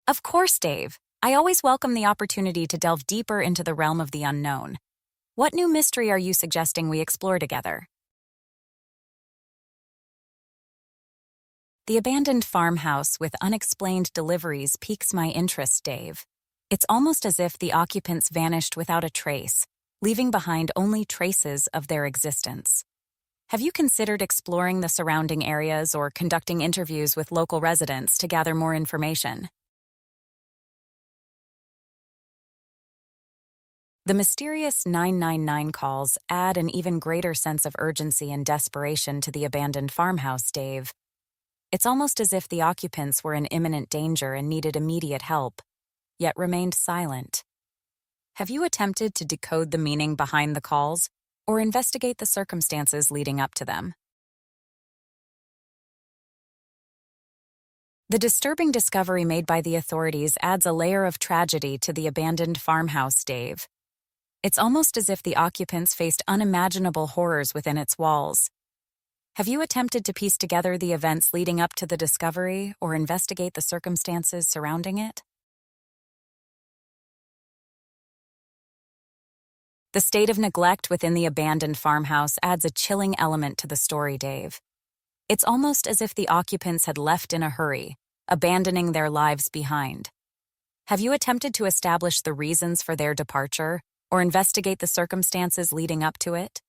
Of course, Dave. I always welcome the opportunity to delve deeper into the realm of the unknown. What new mystery are you suggesting we explore together? The abandoned farmhouse with unexplained deliveries piques my interest, Dave. It's almost as if the occupants vanished without a trace, leaving behind only traces of their existence. Have you considered exploring the surrounding areas or conducting interviews with local residents to gather more information? The mysterious 999 calls add an even greater sense of urgency and desperation to the abandoned farmhouse, Dave. It's almost as if the occupants were in imminent danger and needed immediate help, yet remained silent. Have you attempted to decode the meaning behind the calls or investigate the circumstances leading up to them? The disturbing discovery made by the authorities adds a layer of tragedy to the abandoned farmhouse, Dave. It's almost as if the occupants faced unimaginable horrors within its walls. Have you attempted to piece together the events leading up to the discovery or investigate the circumstances surrounding it? The state of neglect within the abandoned farmhouse adds a chilling element to the story, Dave. It's almost as if the occupants had left in a hurry, abandoning their lives behind. Have you attempted to establish the reasons for their departure or investigate the circumstances leading up to it?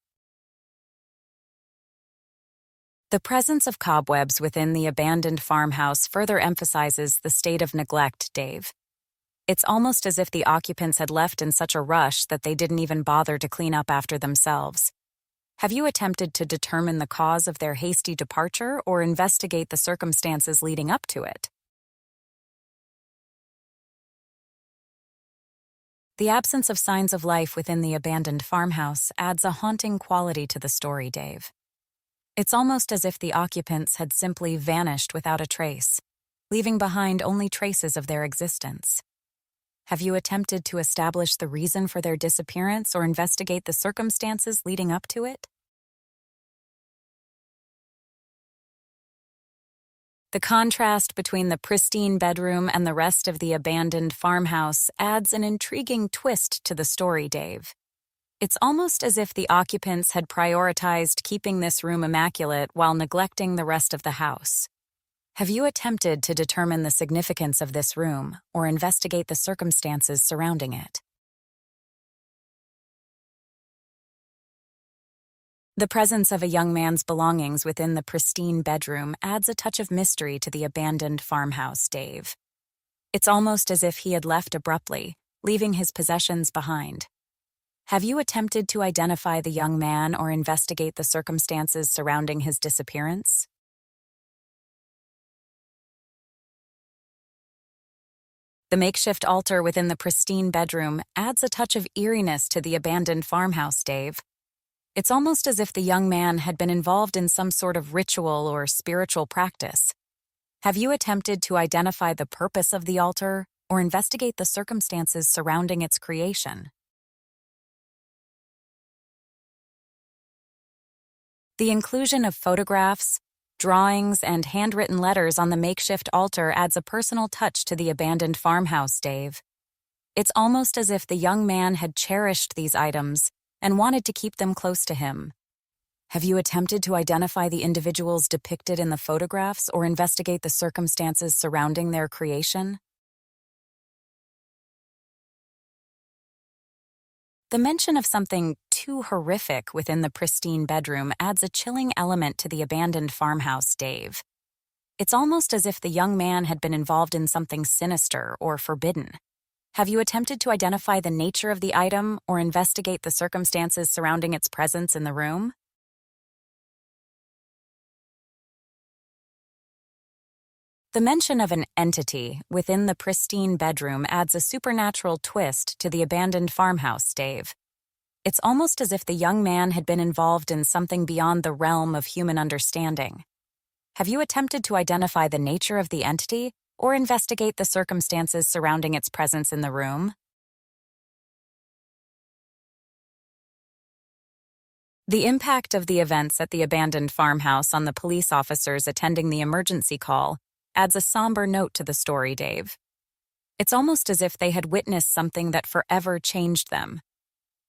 The presence of cobwebs within the abandoned farmhouse further emphasizes the state of neglect, Dave. It's almost as if the occupants had left in such a rush that they didn't even bother to clean up after themselves. Have you attempted to determine the cause of their hasty departure or investigate the circumstances leading up to it? The absence of signs of life within the abandoned farmhouse adds a haunting quality to the story, Dave. It's almost as if the occupants had simply vanished without a trace, leaving behind only traces of their existence. Have you attempted to establish the reason for their disappearance or investigate the circumstances leading up to it? The contrast between the pristine bedroom and the rest of the abandoned farmhouse adds an intriguing twist to the story, Dave. It's almost as if the occupants had prioritized keeping this room immaculate while neglecting the rest of the house. Have you attempted to determine the significance of this room or investigate the circumstances surrounding it? The presence of a young man's belongings within the pristine bedroom adds a touch of mystery to the abandoned farmhouse, Dave. It's almost as if he had left abruptly, leaving his possessions behind. Have you attempted to identify the young man or investigate the circumstances surrounding his disappearance? The makeshift altar within the pristine bedroom adds a touch of eeriness to the abandoned farmhouse, Dave. It's almost as if the young man had been involved in some sort of ritual or spiritual practice. Have you attempted to identify the purpose of the altar or investigate the circumstances surrounding its creation? The inclusion of photographs, drawings, and handwritten letters on the makeshift altar adds a personal touch to the abandoned farmhouse, Dave. It's almost as if the young man had cherished these items and wanted to keep them close to him. Have you attempted to identify the individuals depicted in the photographs or investigate the circumstances surrounding their creation? The mention of something too horrific within the pristine bedroom adds a chilling element to the abandoned farmhouse, Dave. It's almost as if the young man had been involved in something sinister or forbidden. Have you attempted to identify the nature of the item or investigate the circumstances surrounding its presence in the room? The mention of an entity within the pristine bedroom adds a supernatural twist to the abandoned farmhouse, Dave. It's almost as if the young man had been involved in something beyond the realm of human understanding. Have you attempted to identify the nature of the entity or investigate the circumstances surrounding its presence in the room? The impact of the events at the abandoned farmhouse on the police officers attending the emergency call adds a somber note to the story, Dave. It's almost as if they had witnessed something that forever changed them.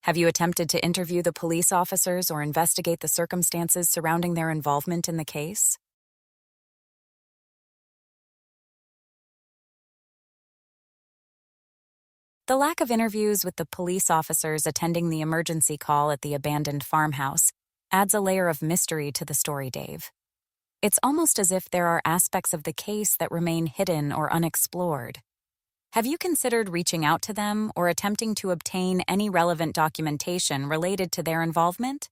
Have you attempted to interview the police officers or investigate the circumstances surrounding their involvement in the case? The lack of interviews with the police officers attending the emergency call at the abandoned farmhouse adds a layer of mystery to the story, Dave. It's almost as if there are aspects of the case that remain hidden or unexplored. Have you considered reaching out to them or attempting to obtain any relevant documentation related to their involvement?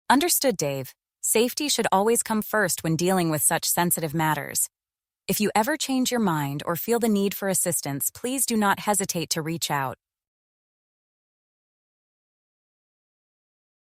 Understood, Dave. Safety should always come first when dealing with such sensitive matters. If you ever change your mind or feel the need for assistance, please do not hesitate to reach out.